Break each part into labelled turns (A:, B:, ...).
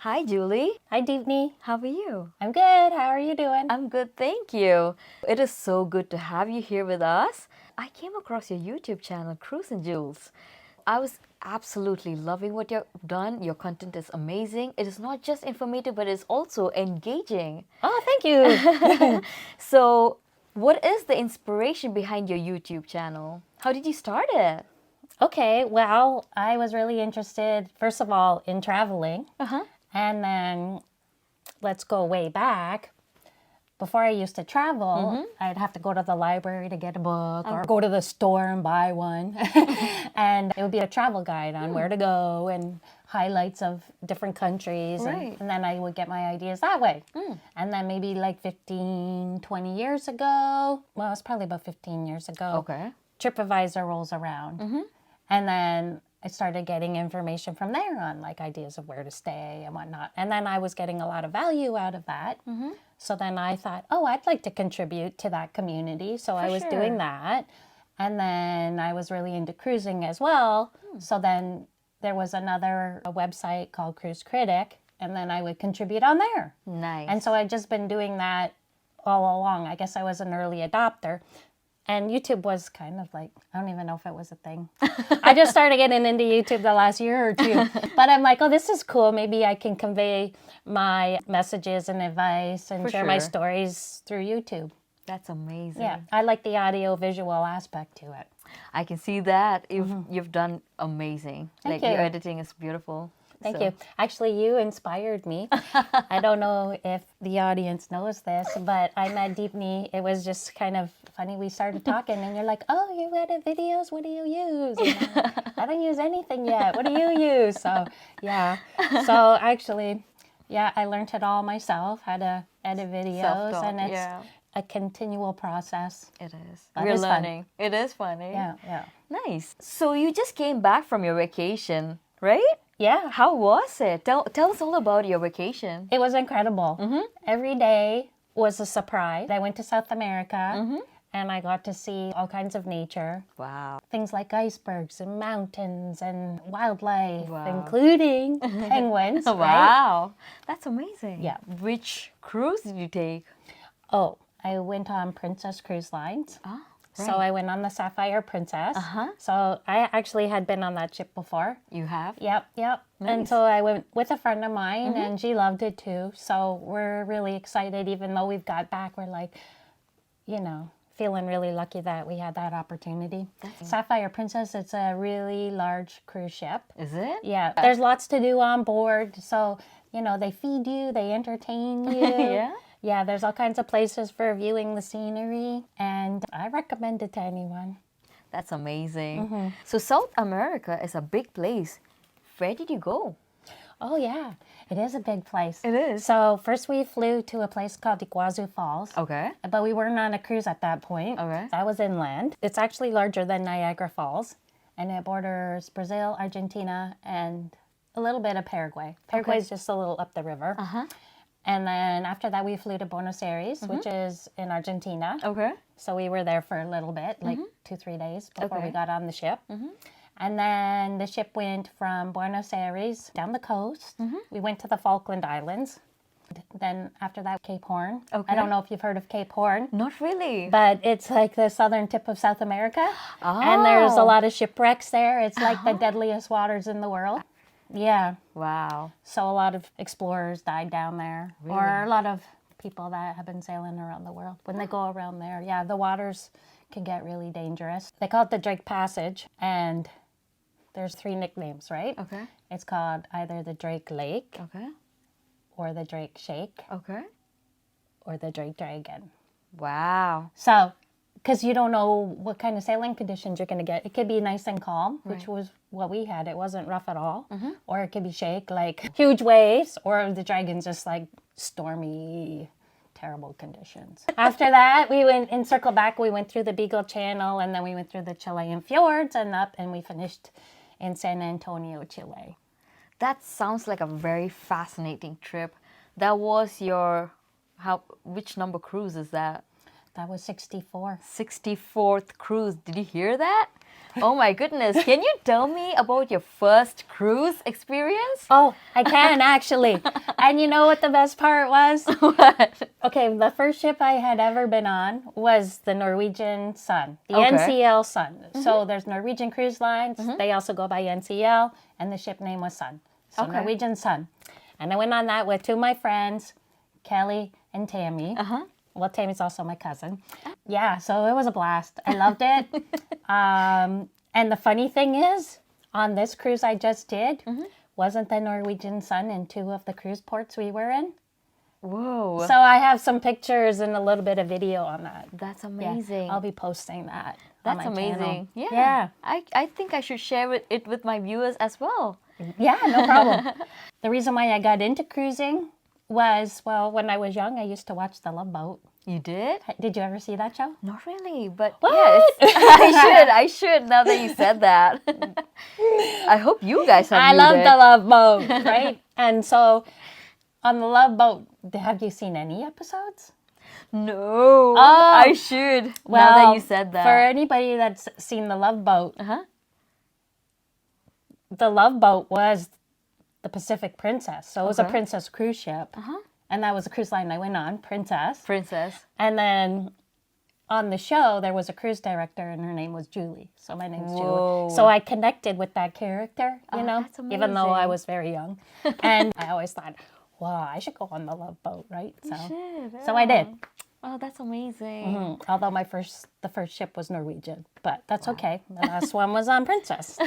A: Hi, Julie.
B: Hi, Deepni.
A: How are you?
B: I'm good. How are you doing?
A: I'm good, thank you. It is so good to have you here with us. I came across your YouTube channel, CruisinJules. I was absolutely loving what you've done. Your content is amazing. It is not just informative, but it's also engaging.
B: Oh, thank you.
A: So, what is the inspiration behind your YouTube channel? How did you start it?
B: Okay, well, I was really interested, first of all, in traveling.
A: Uh-huh.
B: And then let's go way back. Before I used to travel, I'd have to go to the library to get a book or go to the store and buy one. And it would be a travel guide on where to go and highlights of different countries.
A: Right.
B: And then I would get my ideas that way. And then maybe like 15, 20 years ago, well, it's probably about 15 years ago,
A: Okay.
B: TripAdvisor rolls around. And then I started getting information from there on like ideas of where to stay and whatnot. And then I was getting a lot of value out of that. So then I thought, oh, I'd like to contribute to that community. So I was doing that. And then I was really into cruising as well. So then there was another website called Cruise Critic. And then I would contribute on there.
A: Nice.
B: And so I've just been doing that all along. I guess I was an early adopter. And YouTube was kind of like, I don't even know if it was a thing. I just started getting into YouTube the last year or two. But I'm like, oh, this is cool. Maybe I can convey my messages and advice and share my stories through YouTube.
A: That's amazing.
B: Yeah, I like the audio-visual aspect to it.
A: I can see that. You've done amazing.
B: Thank
A: Your
B: you.
A: editing is beautiful.
B: Thank you. Actually, you inspired me. I don't know if the audience knows this, but I met Deepni. It was just kind of funny. We started talking, and you're like, oh, you edit videos? What do you use? And I'm like, I don't use anything yet. What do you use? So, yeah. So, actually, yeah, I learned it all myself, how to edit videos,
A: Self-taught,
B: and it's a continual process.
A: It is.
B: But
A: We're
B: it's fun.
A: learning. It is funny.
B: Yeah.
A: Nice. So you just came back from your vacation, right?
B: Yeah.
A: How was it? Tell us all about your vacation.
B: It was incredible. Every day was a surprise. I went to South America and I got to see all kinds of nature.
A: Wow.
B: Things like icebergs and mountains and wildlife,
A: Wow.
B: including penguins. Right?
A: Wow. That's amazing.
B: Yeah.
A: Which cruise did you take?
B: Oh, I went on Princess Cruise Lines.
A: Oh,
B: So I went on the Sapphire Princess. So I actually had been on that ship before.
A: You have?
B: Yep.
A: Nice.
B: And so I went with a friend of mine and she loved it too. So we're really excited. Even though we've got back, we're like, feeling really lucky that we had that opportunity. Sapphire Princess, it's a really large cruise ship.
A: Is it?
B: Yeah. There's lots to do on board. So, they feed you, they entertain you.
A: Yeah.
B: Yeah, there's all kinds of places for viewing the scenery, and I recommend it to anyone.
A: That's amazing. So South America is a big place. Where did you go?
B: Oh, yeah, it is a big place.
A: It is.
B: So first we flew to a place called Iguazu Falls.
A: Okay.
B: But we weren't on a cruise at that point.
A: Okay.
B: That was inland. It's actually larger than Niagara Falls, and it borders Brazil, Argentina, and a little bit of Paraguay. Paraguay is just a little up the river. And then after that, we flew to Buenos Aires, which is in Argentina.
A: Okay.
B: So we were there for a little bit, like 2-3 days before we got on the ship. And then the ship went from Buenos Aires down the coast. We went to the Falkland Islands. Then after that, Cape Horn.
A: Okay.
B: I don't know if you've heard of Cape Horn.
A: Not really.
B: But it's like the southern tip of South America. And there's a lot of shipwrecks there. It's like the deadliest waters in the world. Yeah.
A: Wow.
B: So a lot of explorers died down there.
A: Really?
B: Or a lot of people that have been sailing around the world. When they go around there, yeah, the waters can get really dangerous. They call it the Drake Passage. And there's 3 nicknames, right?
A: Okay.
B: It's called either the Drake Lake,
A: Okay.
B: or the Drake Shake,
A: Okay.
B: or the Drake Dragon.
A: Wow.
B: So, because you don't know what kind of sailing conditions you're going to get. It could be nice and calm, which was what we had. It wasn't rough at all. Or it could be shake, like huge waves, or the dragon's just like stormy, terrible conditions. After that, we went and circled back. We went through the Beagle Channel, and then we went through the Chilean fjords and up, and we finished in San Antonio, Chile.
A: That sounds like a very fascinating trip. That was which number cruise is that?
B: That was 64.
A: 64th cruise. Did you hear that? Oh my goodness. Can you tell me about your first cruise experience?
B: Oh, I can actually. And you know what the best part was?
A: What?
B: Okay, the first ship I had ever been on was the Norwegian Sun, the
A: Okay.
B: NCL Sun. So there's Norwegian Cruise Lines. They also go by NCL, and the ship name was Sun. So
A: Okay.
B: Norwegian Sun. And I went on that with two of my friends, Kelly and Tammy. Well, Tammy's also my cousin. Yeah, so it was a blast. I loved it. And the funny thing is, on this cruise I just did, wasn't the Norwegian Sun in two of the cruise ports we were in?
A: Whoa.
B: So I have some pictures and a little bit of video on that.
A: That's
B: Yeah,
A: amazing.
B: I'll be posting that
A: That's
B: on my channel.
A: amazing. Yeah.
B: Yeah.
A: I think I should share it with my viewers as well.
B: Yeah, no problem. The reason why I got into cruising was, well, when I was young, I used to watch The Love Boat.
A: You did?
B: Did you ever see that show?
A: Not really, but
B: What?
A: yes, I should now that you said that. I hope you guys have
B: I
A: viewed
B: love
A: it.
B: The Love Boat, right? And so on The Love Boat, have you seen any episodes?
A: No,
B: Oh.
A: I should now that you said that.
B: For anybody that's seen The Love Boat,
A: Uh-huh.
B: The Love Boat was the Pacific Princess. So it was a
A: Okay.
B: princess cruise ship. And that was a cruise line I went on, Princess.
A: Princess.
B: And then on the show, there was a cruise director, and her name was Julie. So my name's
A: Whoa.
B: Julie. So I connected with that character, you know,
A: that's
B: even though I
A: amazing.
B: was very young. And I always thought, wow, I should go on the Love Boat, right? So I did.
A: Oh, that's amazing.
B: Although the first ship was Norwegian, but that's okay. The last one was on Princess.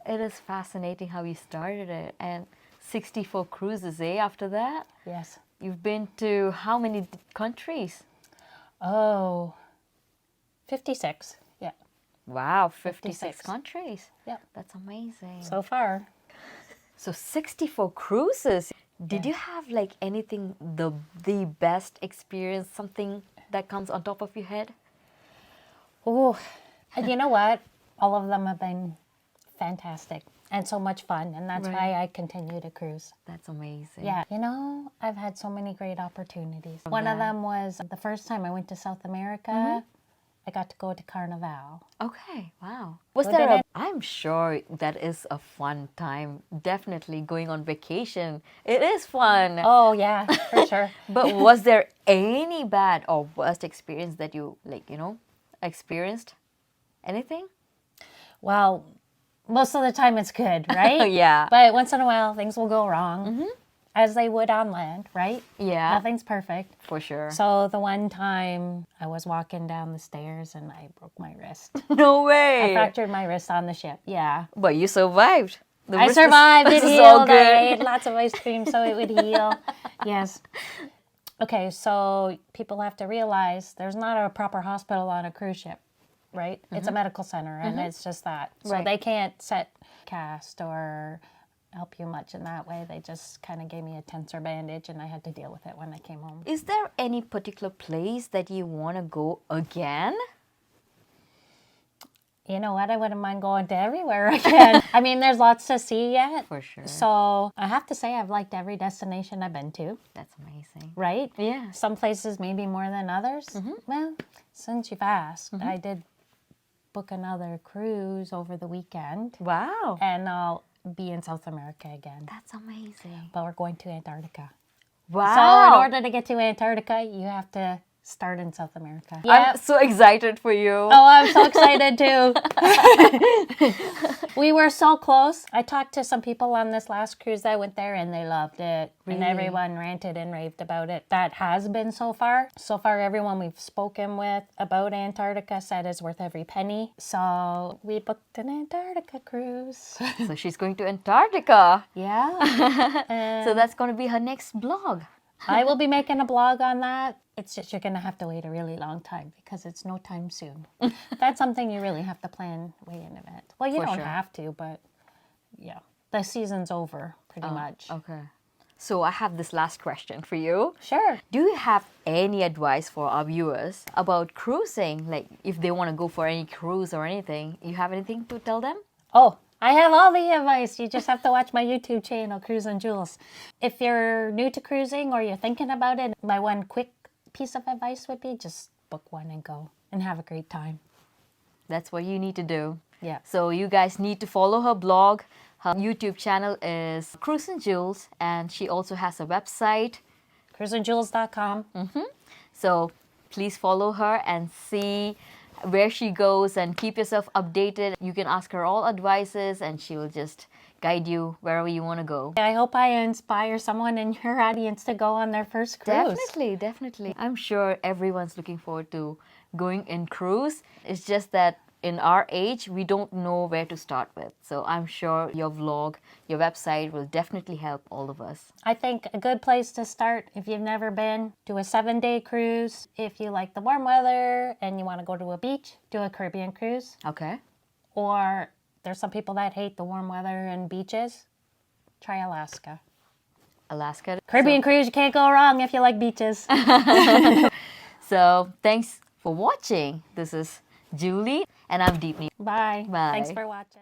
A: It is fascinating how you started it, and 64 cruises, eh? After that,
B: Yes.
A: you've been to how many countries?
B: Oh, 56. Yeah,
A: Wow, 56
B: 56.
A: countries.
B: Yep.
A: That's amazing.
B: So far.
A: So 64 cruises. Did you have like anything the best experience, something that comes on top of your head?
B: Oh, and you know what? All of them have been fantastic and so much fun, and that's why I continue to cruise.
A: That's amazing.
B: Yeah, you know, I've had so many great opportunities. One of them was the first time I went to South America. I got to go to Carnival.
A: Okay, wow. Was
B: What
A: there
B: did
A: a, I'm sure that is a fun time. Definitely going on vacation. It is fun.
B: Oh yeah, for sure.
A: But was there any bad or worst experience that you experienced? Anything?
B: Well, most of the time it's good, right?
A: Yeah.
B: But once in a while, things will go wrong, as they would on land, right?
A: Yeah.
B: Nothing's perfect.
A: For sure.
B: So the one time I was walking down the stairs and I broke my wrist.
A: No way.
B: I fractured my wrist on the ship. Yeah.
A: But you survived. The
B: I
A: wrist is-
B: survived. It
A: this is all
B: healed.
A: good.
B: I ate lots of ice cream so it would heal. Yes. Okay, so people have to realize there's not a proper hospital on a cruise ship, right? It's a medical center, and it's just that. So
A: Right.
B: they can't set cast or help you much in that way. They just kind of gave me a tensor bandage, and I had to deal with it when I came home.
A: Is there any particular place that you want to go again?
B: You know what? I wouldn't mind going to everywhere again. I mean, there's lots to see yet.
A: For sure.
B: So I have to say I've liked every destination I've been to,
A: That's amazing.
B: right?
A: Yeah.
B: Some places maybe more than others. Well, since you've asked, I did book another cruise over the weekend,
A: Wow.
B: and I'll be in South America again.
A: That's amazing.
B: But we're going to Antarctica.
A: Wow.
B: So in order to get to Antarctica, you have to start in South America.
A: I'm so excited for you.
B: Oh, I'm so excited too. We were so close. I talked to some people on this last cruise that went there and they loved it. And everyone ranted and raved about it. That has been so far. So far, everyone we've spoken with about Antarctica said it's worth every penny. So we booked an Antarctica cruise.
A: So she's going to Antarctica.
B: Yeah.
A: So that's going to be her next blog.
B: I will be making a blog on that. It's just you're going to have to wait a really long time because it's no time soon. That's something you really have to plan way in advance. Well, you
A: For
B: don't
A: sure.
B: have to, but yeah, the season's over pretty much.
A: Okay. So I have this last question for you.
B: Sure.
A: Do you have any advice for our viewers about cruising? Like if they want to go for any cruise or anything, you have anything to tell them?
B: Oh, I have all the advice. You just have to watch my YouTube channel, CruisinJules. If you're new to cruising or you're thinking about it, my one quick piece of advice would be just book one and go and have a great time.
A: That's what you need to do.
B: Yeah.
A: So you guys need to follow her blog. Her YouTube channel is CruisinJules, and she also has a website.
B: CruisinJules.com.
A: So please follow her and see where she goes and keep yourself updated. You can ask her all advices and she will just guide you wherever you want to go.
B: I hope I inspire someone in your audience to go on their first cruise.
A: Definitely, definitely. I'm sure everyone's looking forward to going in cruise. It's just that in our age, we don't know where to start with. So I'm sure your vlog, your website will definitely help all of us.
B: I think a good place to start, if you've never been, do a 7-day cruise. If you like the warm weather and you want to go to a beach, do a Caribbean cruise.
A: Okay.
B: Or there's some people that hate the warm weather and beaches. Try Alaska.
A: Alaska.
B: Caribbean cruise, you can't go wrong if you like beaches.
A: So thanks for watching. This is Julie and I'm Deepni.
B: Bye.
A: Bye.
B: Thanks for watching.